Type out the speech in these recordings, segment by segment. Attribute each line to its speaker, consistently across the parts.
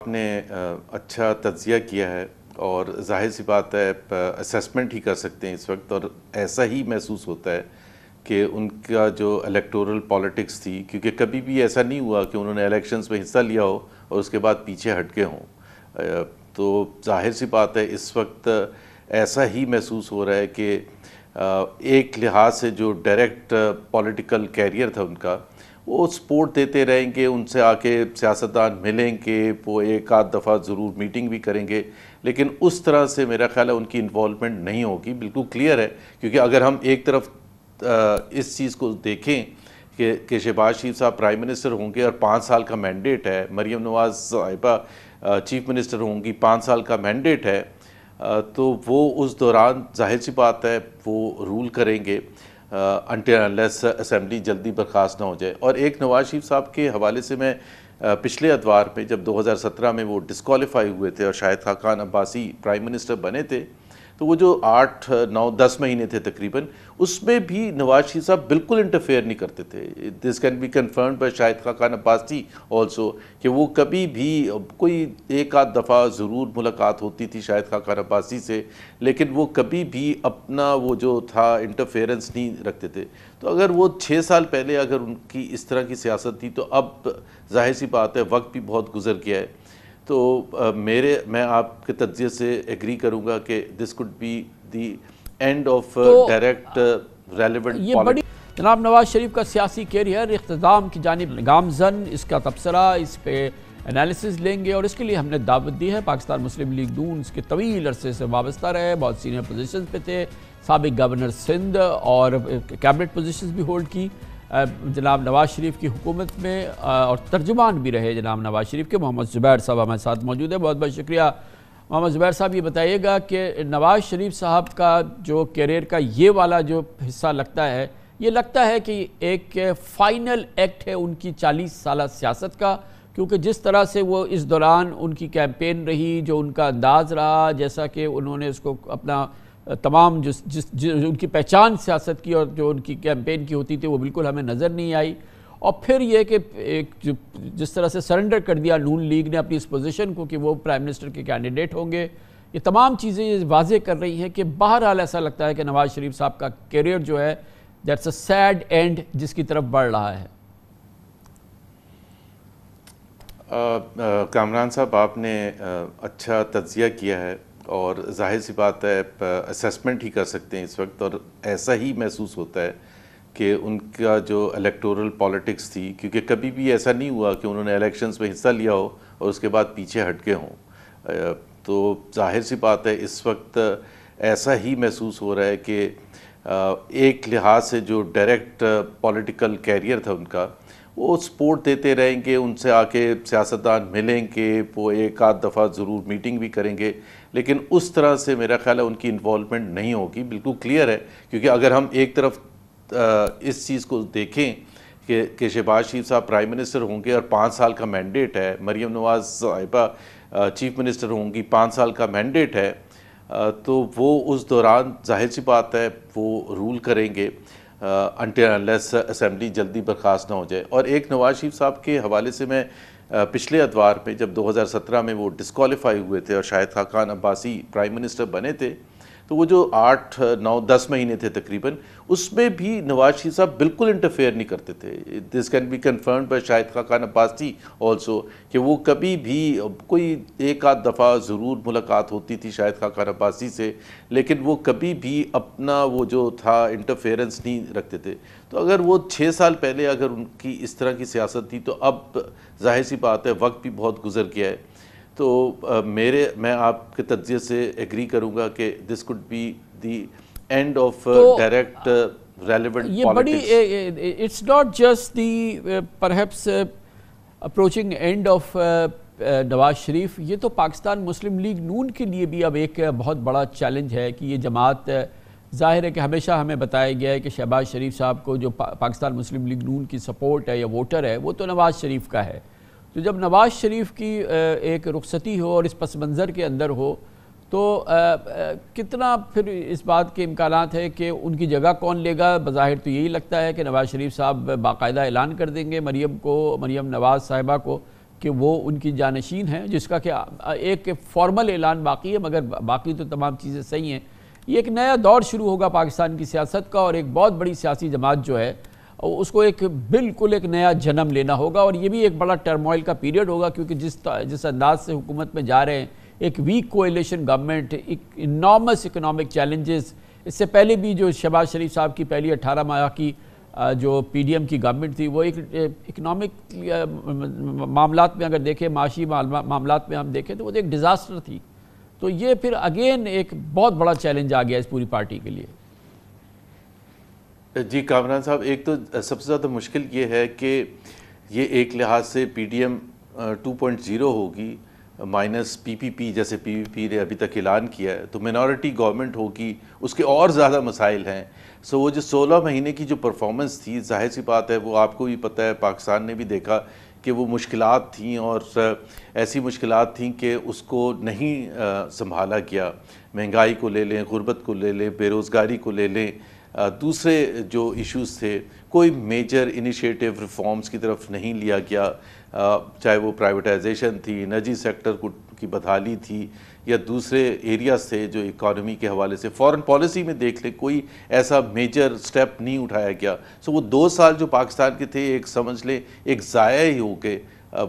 Speaker 1: آپ نے اچھا تجزیہ کیا ہے اور ظاہر سی بات ہے اسیسمنٹ ہی کر سکتے ہیں اس وقت، اور ایسا ہی محسوس ہوتا ہے کہ ان کا جو الیکٹورل پالیٹکس تھی، کیونکہ کبھی بھی ایسا نہیں ہوا کہ انہوں نے الیکشنز میں حصہ لیا ہو اور اس کے بعد پیچھے ہٹ کے ہوں، تو ظاہر سی بات ہے اس وقت ایسا ہی محسوس ہو رہا ہے کہ ایک لحاظ سے جو ڈائریکٹ پولیٹیکل کیریئر تھا ان کا، وہ سپورٹ دیتے رہیں گے، ان سے آ کے سیاستدان ملیں گے، وہ ایک آدھ دفعہ ضرور میٹنگ بھی کریں گے، لیکن اس طرح سے میرا خیال ہے ان کی انوالومنٹ نہیں ہوگی۔ بالکل کلیئر ہے، کیونکہ اگر ہم ایک طرف اس چیز کو دیکھیں کہ شہباز شریف صاحب پرائم منسٹر ہوں گے اور 5 سال کا مینڈیٹ ہے، مریم نواز صاحبہ چیف منسٹر ہوں گی، 5 سال کا مینڈیٹ ہے، تو وہ اس دوران ظاہر سی بات ہے وہ رول کریں گے انٹل انلیس اسمبلی جلدی برخاست نہ ہو جائے۔ اور ایک نواز شریف صاحب کے حوالے سے میں پچھلے ادوار میں جب 2017 میں وہ ڈسکوالیفائی ہوئے تھے اور شاہد خاقان عباسی پرائم منسٹر بنے تھے، تو وہ جو 8 9 10 مہینے تھے تقریباً، اس میں بھی نواز شریف صاحب بالکل انٹرفیئر نہیں کرتے تھے۔ This can be confirmed by Shahid Khaqan Abbasi also, کہ وہ کبھی بھی کوئی ایک آدھ دفعہ ضرور ملاقات ہوتی تھی شاہد خاقان عباسی سے، لیکن وہ کبھی بھی اپنا وہ جو تھا انٹرفیئرنس نہیں رکھتے تھے۔ تو اگر وہ 6 سال پہلے اگر ان کی اس طرح کی سیاست تھی، تو اب ظاہر سی بات ہے وقت بھی بہت گزر گیا ہے، تو میں آپ کے تجزیے سے ایگری کروں گا کہ this could be the end of direct relevant politics.
Speaker 2: جناب نواز شریف کا سیاسی کیریئر اختتام کی جانب گامزن، اس کا تبصرہ، اس پہ انالیسز لیں گے، اور اس کے لیے ہم نے دعوت دی ہے پاکستان مسلم لیگ نون، اس کے طویل عرصے سے وابستہ رہے، بہت سینئر پوزیشنز پہ تھے، سابق گورنر سندھ اور کیبنٹ پوزیشنز بھی ہولڈ کی جناب نواز شریف کی حکومت میں، اور ترجمان بھی رہے جناب نواز شریف کے۔ محمد زبیر صاحب ہمارے ساتھ موجود ہیں، بہت بہت شکریہ۔ محمد زبیر صاحب یہ بتائیے گا کہ نواز شریف صاحب کا جو کیریئر کا یہ والا جو حصہ لگتا ہے، یہ لگتا ہے کہ ایک فائنل ایکٹ ہے ان کی 40 سالہ سیاست کا، کیونکہ جس طرح سے وہ اس دوران ان کی کیمپین رہی، جو ان کا انداز رہا، جیسا کہ انہوں نے اس کو اپنا تمام جو ان کی پہچان سیاست کی اور جو ان کی کیمپین کی ہوتی تھی، وہ بالکل ہمیں نظر نہیں آئی۔ اور پھر یہ کہ جس طرح سے سرنڈر کر دیا نون لیگ نے اپنی اس پوزیشن کو کہ وہ پرائم منسٹر کے کینڈیڈیٹ ہوں گے، یہ تمام چیزیں یہ واضح کر رہی ہیں کہ بہرحال ایسا لگتا ہے کہ نواز شریف صاحب کا کیریئر جو ہے دیٹس اے سیڈ اینڈ جس کی طرف بڑھ رہا ہے۔
Speaker 1: کامران صاحب، آپ نے اچھا تجزیہ کیا ہے اور ظاہر سی بات ہے اسیسمنٹ ہی کر سکتے ہیں اس وقت، اور ایسا ہی محسوس ہوتا ہے کہ ان کا جو الیکٹورل پالیٹکس تھی، کیونکہ کبھی بھی ایسا نہیں ہوا کہ انہوں نے الیکشنز میں حصہ لیا ہو اور اس کے بعد پیچھے ہٹ کے ہوں، تو ظاہر سی بات ہے اس وقت ایسا ہی محسوس ہو رہا ہے کہ ایک لحاظ سے جو ڈائریکٹ پولیٹیکل کیریئر تھا ان کا، وہ سپورٹ دیتے رہیں گے، ان سے آ کے سیاستدان ملیں گے، وہ ایک آدھ دفعہ ضرور میٹنگ بھی کریں گے، لیکن اس طرح سے میرا خیال ہے ان کی انوالومنٹ نہیں ہوگی۔ بالکل کلیئر ہے، کیونکہ اگر ہم ایک طرف اس چیز کو دیکھیں کہ شہباز شریف صاحب پرائم منسٹر ہوں گے اور 5 سال کا مینڈیٹ ہے، مریم نواز صاحبہ چیف منسٹر ہوں گی، 5 سال کا مینڈیٹ ہے، تو وہ اس دوران ظاہر سی بات ہے وہ رول کریں گے انٹل انلیس اسمبلی جلدی برخاست نہ ہو جائے۔ اور ایک نواز شریف صاحب کے حوالے سے میں پچھلے ادوار میں جب 2017 میں وہ ڈسکوالیفائی ہوئے تھے اور شاہد خاقان عباسی پرائم منسٹر بنے تھے، تو وہ جو 8 9 10 مہینے تھے تقریباً، اس میں بھی نواز شریف صاحب بالکل انٹرفیئر نہیں کرتے تھے۔ This can be confirmed by Shahid Khaqan Abbasi also, کہ وہ کبھی بھی کوئی ایک آدھ دفعہ ضرور ملاقات ہوتی تھی شاہد خاقان عباسی سے، لیکن وہ کبھی بھی اپنا وہ جو تھا انٹرفیئرنس نہیں رکھتے تھے۔ تو اگر وہ 6 سال پہلے اگر ان کی اس طرح کی سیاست تھی، تو اب ظاہر سی بات ہے وقت بھی بہت گزر گیا ہے، تو میں آپ کے تجزیے سے ایگری کروں گا کہ this could be the end of direct relevant politics.
Speaker 2: It's not just the perhaps approaching end of Nawaz Sharif, یہ تو پاکستان مسلم لیگ نون کے لیے بھی اب ایک بہت بڑا چیلنج ہے کہ یہ جماعت، ظاہر ہے کہ ہمیشہ ہمیں بتایا گیا ہے کہ شہباز شریف صاحب کو جو پاکستان مسلم لیگ نون کی سپورٹ ہے یا ووٹر ہے، وہ تو نواز شریف کا ہے۔ تو جب نواز شریف کی ایک رخصتی ہو اور اس پس منظر کے اندر ہو، تو کتنا پھر اس بات کے امکانات ہے کہ ان کی جگہ کون لے گا؟ بظاہر تو یہی لگتا ہے کہ نواز شریف صاحب باقاعدہ اعلان کر دیں گے مریم نواز صاحبہ کو کہ وہ ان کی جانشین ہیں، جس کا کہ ایک فارمل اعلان باقی ہے، مگر باقی تو تمام چیزیں صحیح ہیں۔ یہ ایک نیا دور شروع ہوگا پاکستان کی سیاست کا، اور ایک بہت بڑی سیاسی جماعت جو ہے اس کو بالکل ایک نیا جنم لینا ہوگا، اور یہ بھی ایک بڑا ٹرموائل کا پیریڈ ہوگا، کیونکہ جس انداز سے حکومت میں جا رہے ہیں، ایک ویک کولیشن گورنمنٹ، ایک انارمس اکنامک چیلنجز۔ اس سے پہلے بھی جو شہباز شریف صاحب کی پہلی 18 ماہ کی جو پی ڈی ایم کی گورنمنٹ تھی، وہ ایک اکنامک معاملات میں اگر دیکھیں، معاشی معاملات میں ہم دیکھیں تو وہ ایک ڈیزاسٹر تھی۔ تو یہ پھر اگین ایک بہت بڑا چیلنج آ گیا اس پوری پارٹی کے لیے۔
Speaker 1: جی کامران صاحب، ایک تو سب سے زیادہ مشکل یہ ہے کہ یہ ایک لحاظ سے پی ڈی ایم 2.0 ہوگی مائنس پی پی پی، جیسے پی پی پی نے ابھی تک اعلان کیا ہے، تو منورٹی گورنمنٹ ہوگی، اس کے اور زیادہ مسائل ہیں۔ سو وہ جو 16 مہینے کی جو پرفارمنس تھی، ظاہر سی بات ہے وہ آپ کو بھی پتہ ہے، پاکستان نے بھی دیکھا کہ وہ مشکلات تھیں، اور ایسی مشکلات تھیں کہ اس کو نہیں سنبھالا گیا۔ مہنگائی کو لے لیں، غربت کو لے لیں، بے روزگاری کو لے لیں، دوسرے جو ایشوز تھے، کوئی میجر انیشیٹو ریفارمز کی طرف نہیں لیا گیا، چاہے وہ پرائیویٹائزیشن تھی، انرجی سیکٹر کی بحالی تھی، یا دوسرے ایریاز تھے جو اکانومی کے حوالے سے۔ فورن پالیسی میں دیکھ لیں، کوئی ایسا میجر سٹیپ نہیں اٹھایا گیا۔ سو وہ 2 سال جو پاکستان کے تھے، ایک سمجھ لیں ایک ضائع ہی ہو گئے،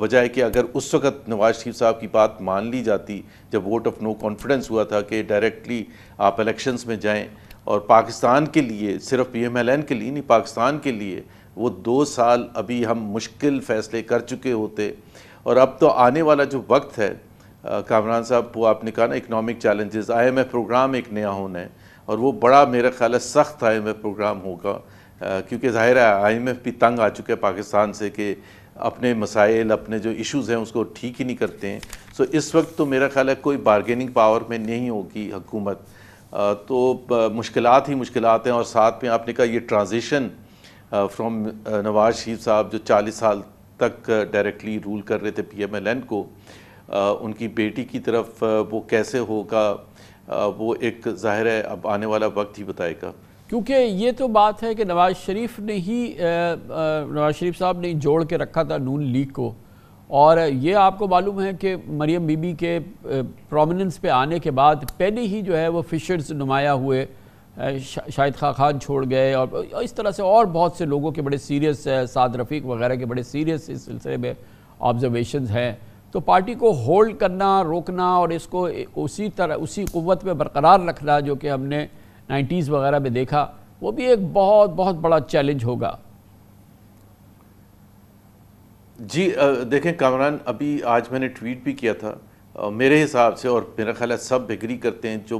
Speaker 1: بجائے کہ اگر اس وقت نواز شریف صاحب کی بات مان لی جاتی، جب ووٹ آف نو کانفیڈنس ہوا تھا کہ ڈائریکٹلی آپ الیکشنز میں جائیں، اور پاکستان کے لیے، صرف پی ایم ایل این کے لیے نہیں، پاکستان کے لیے وہ 2 سال ابھی ہم مشکل فیصلے کر چکے ہوتے۔ اور اب تو آنے والا جو وقت ہے کامران صاحب، وہ آپ نے کہا نا economic challenges, I M F program ایک نیا ہونا ہے، اور وہ بڑا میرا خیال ہے سخت آئی ایم ایف پروگرام ہوگا، کیونکہ ظاہر ہے آئی ایم ایف بھی تنگ آ چکے پاکستان سے کہ اپنے مسائل، اپنے جو ایشوز ہیں اس کو ٹھیک ہی نہیں کرتے ہیں۔ سو اس وقت تو میرا خیال ہے کوئی بارگیننگ پاور میں نہیں ہوگی حکومت، تو مشکلات ہی مشکلات ہیں۔ اور ساتھ میں آپ نے کہا یہ ٹرانزیشن فرام نواز شریف صاحب جو 40 سال تک ڈائریکٹلی رول کر رہے تھے پی ایم ایل این کو، ان کی بیٹی کی طرف وہ کیسے ہوگا، وہ ایک ظاہر ہے اب آنے والا وقت ہی بتائے گا۔
Speaker 2: کیونکہ یہ تو بات ہے کہ نواز شریف صاحب نے جوڑ کے رکھا تھا نون لیگ کو، اور یہ آپ کو معلوم ہے کہ مریم بی بی کے پرومیننس پہ آنے کے بعد پہلے ہی جو ہے وہ فشرز نمایاں ہوئے، شاہد خاقان چھوڑ گئے، اور اس طرح سے اور بہت سے لوگوں کے بڑے سیریس، سعد رفیق وغیرہ کے بڑے سیریس اس سلسلے میں آبزرویشنز ہیں۔ تو پارٹی کو ہولڈ کرنا، روکنا، اور اس کو اسی قوت میں برقرار رکھنا جو کہ ہم نے 90s وغیرہ میں دیکھا، وہ بھی ایک بہت بہت بڑا چیلنج ہوگا۔
Speaker 1: جی دیکھیں کامران، ابھی آج میں نے ٹویٹ بھی کیا تھا، میرے حساب سے، اور میرا خیال ہے سب ایگری کرتے ہیں، جو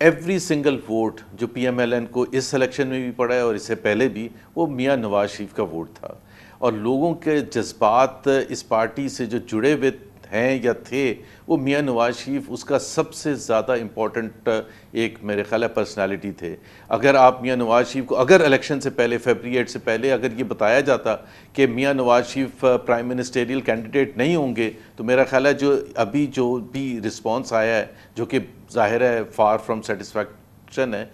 Speaker 1: ایوری سنگل ووٹ جو پی ایم ایل این کو اس الیکشن میں بھی پڑا ہے اور اس سے پہلے بھی، وہ میاں نواز شریف کا ووٹ تھا، اور لوگوں کے جذبات اس پارٹی سے جو جڑے ہوئے ہیں یا تھے، وہ میاں نواز شریف اس کا سب سے زیادہ امپورٹنٹ ایک میرے خیال ہے پرسنالٹی تھے۔ اگر آپ میاں نواز شریف کو اگر الیکشن سے پہلے، فیبری 8 سے پہلے اگر یہ بتایا جاتا کہ Mian Nawaz Sharif prime ministerial candidate نہیں ہوں گے، تو میرا خیال ہے جو بھی رسپانس آیا ہے، جو کہ ظاہر ہے فار فرام سیٹسفیکشن ہے،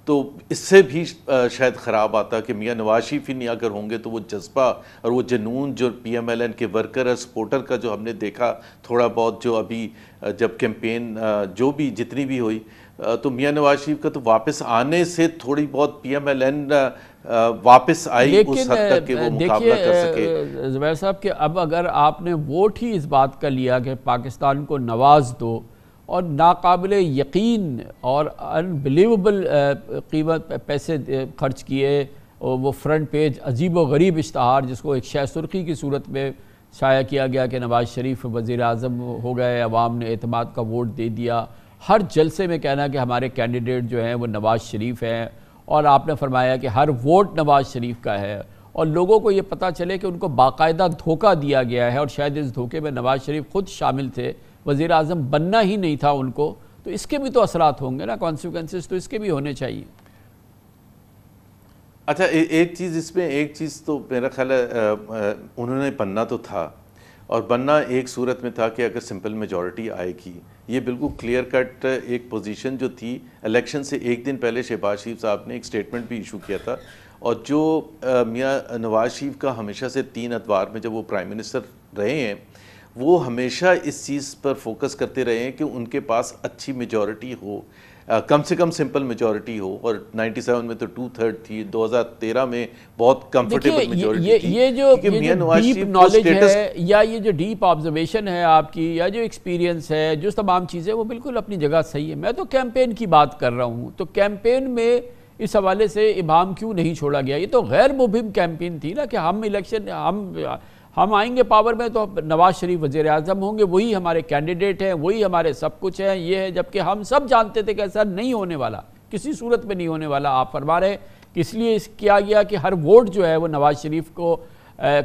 Speaker 1: تو اس سے بھی شاید خراب آتا کہ میاں نواز شریف ہی نہیں اگر ہوں گے، تو وہ جذبہ اور وہ جنون جو پی ایم ایل این کے ورکر اور سپورٹر کا جو ہم نے دیکھا تھوڑا بہت، جو ابھی جب کیمپین جو بھی جتنی بھی ہوئی، تو میاں نواز شریف کا تو واپس آنے سے تھوڑی بہت پی ایم ایل این واپس آئی اس حد تک کہ وہ مقابلہ کر سکے۔
Speaker 2: زبیر صاحب کہ اب اگر آپ نے ووٹ ہی اس بات کا لیا کہ پاکستان کو نواز دو، اور ناقابل یقین اور انبلیویبل قیمت پیسے خرچ کیے، اور وہ فرنٹ پیج عجیب و غریب اشتہار جس کو ایک شہ سرخی کی صورت میں شائع کیا گیا کہ نواز شریف وزیر اعظم ہو گئے، عوام نے اعتماد کا ووٹ دے دیا، ہر جلسے میں کہنا کہ ہمارے کینڈیڈیٹ جو ہیں وہ نواز شریف ہیں، اور آپ نے فرمایا کہ ہر ووٹ نواز شریف کا ہے، اور لوگوں کو یہ پتہ چلے کہ ان کو باقاعدہ دھوکہ دیا گیا ہے، اور شاید اس دھوکے میں نواز شریف خود شامل تھے، وزیر اعظم بننا ہی نہیں تھا ان کو، تو اس کے بھی تو اثرات ہوں گے نا، کانسیکوینسز تو اس کے بھی ہونے چاہیے۔
Speaker 1: اچھا ایک چیز اس میں، ایک چیز تو میرا خیال ہے انہوں نے بننا تو تھا، اور بننا ایک صورت میں تھا کہ اگر سمپل میجورٹی آئے گی، یہ بالکل کلیئر کٹ ایک پوزیشن جو تھی۔ الیکشن سے ایک دن پہلے شہباز شریف صاحب نے ایک سٹیٹمنٹ بھی ایشو کیا تھا، اور جو میاں نواز شریف کا ہمیشہ سے 3 ادوار میں جب وہ پرائم منسٹر رہے ہیں، وہ ہمیشہ اس چیز پر فوکس کرتے رہے ہیں کہ ان کے پاس اچھی میجورٹی ہو، کم سے کم سمپل میجورٹی ہو، اور 97 میں تو 2/3 تھی، 2013 میں بہت کمفرٹیبل میجورٹی تھی۔
Speaker 2: یہ جو ڈیپ نالج ہے یا یہ جو ڈیپ آبزرویشن ہے آپ کی یا جو ایکسپیرینس ہے، جو تمام چیزیں وہ بالکل اپنی جگہ صحیح ہے۔ میں تو کیمپین کی بات کر رہا ہوں، تو کیمپین میں اس حوالے سے ابہام کیوں نہیں چھوڑا گیا؟ یہ تو غیر مبہم کیمپین تھی نا کہ ہم الیکشن ہم آئیں گے پاور میں تو نواز شریف وزیر اعظم ہوں گے، وہی ہمارے کینڈیڈیٹ ہیں، وہی ہمارے سب کچھ ہیں، یہ ہے، جبکہ ہم سب جانتے تھے کہ ایسا نہیں ہونے والا، کسی صورت میں نہیں ہونے والا۔ آپ فرما رہے کہ اس لیے کیا گیا کہ ہر ووٹ جو ہے وہ نواز شریف کو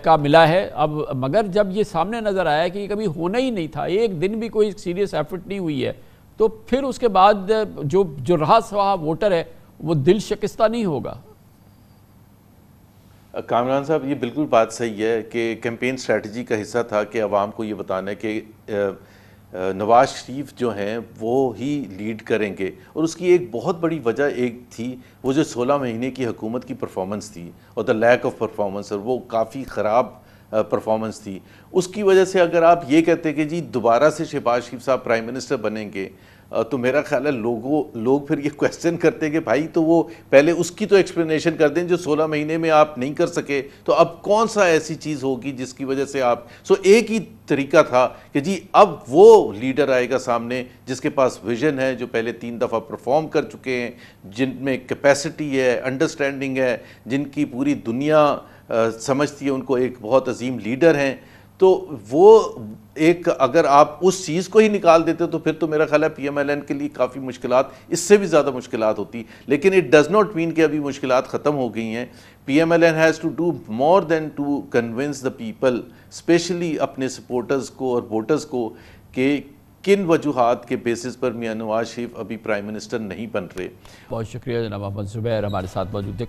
Speaker 2: کا ملا ہے۔ اب مگر جب یہ سامنے نظر آیا کہ یہ کبھی ہونا ہی نہیں تھا، ایک دن بھی کوئی سیریس ایفرٹ نہیں ہوئی ہے، تو پھر اس کے بعد جو رہا سوا ووٹر ہے وہ دل شکستہ نہیں ہوگا۔
Speaker 1: کامران صاحب، یہ بالکل بات صحیح ہے کہ کیمپین سٹریٹجی کا حصہ تھا کہ عوام کو یہ بتانا ہے کہ نواز شریف جو ہیں وہ ہی لیڈ کریں گے، اور اس کی ایک بہت بڑی وجہ ایک تھی، وہ جو 16 مہینے کی حکومت کی پرفارمنس تھی اور دا لیک آف پرفارمنس، اور وہ کافی خراب پرفارمنس تھی۔ اس کی وجہ سے اگر آپ یہ کہتے کہ جی دوبارہ سے شہباز شریف صاحب پرائم منسٹر بنیں گے، تو میرا خیال ہے لوگ پھر یہ کویسچن کرتے ہیں کہ بھائی تو وہ پہلے اس کی تو ایکسپلینیشن کر دیں، جو 16 مہینے میں آپ نہیں کر سکے تو اب کون سا ایسی چیز ہوگی جس کی وجہ سے آپ ایک ہی طریقہ تھا کہ جی اب وہ لیڈر آئے گا سامنے جس کے پاس ویژن ہے، جو پہلے 3 دفعہ پرفارم کر چکے ہیں، جن میں کیپیسٹی ہے، انڈرسٹینڈنگ ہے، جن کی پوری دنیا سمجھتی ہے ان کو ایک بہت عظیم لیڈر ہیں۔ تو وہ ایک اگر آپ اس چیز کو ہی نکال دیتے تو پھر تو میرا خیال ہے پی ایم ایل این کے لیے کافی مشکلات، اس سے بھی زیادہ مشکلات ہوتی، لیکن اٹ ڈز ناٹ مین کہ ابھی مشکلات ختم ہو گئی ہیں۔ P M L N has to do more than to convince the people, especially اپنے سپورٹرز کو اور ووٹرز کو، کہ کن وجوہات کے بیسس پر میاں نواز شریف ابھی پرائم منسٹر نہیں بن رہے۔
Speaker 2: بہت شکریہ جناب محمد زبیر ہمارے ساتھ موجود تھے۔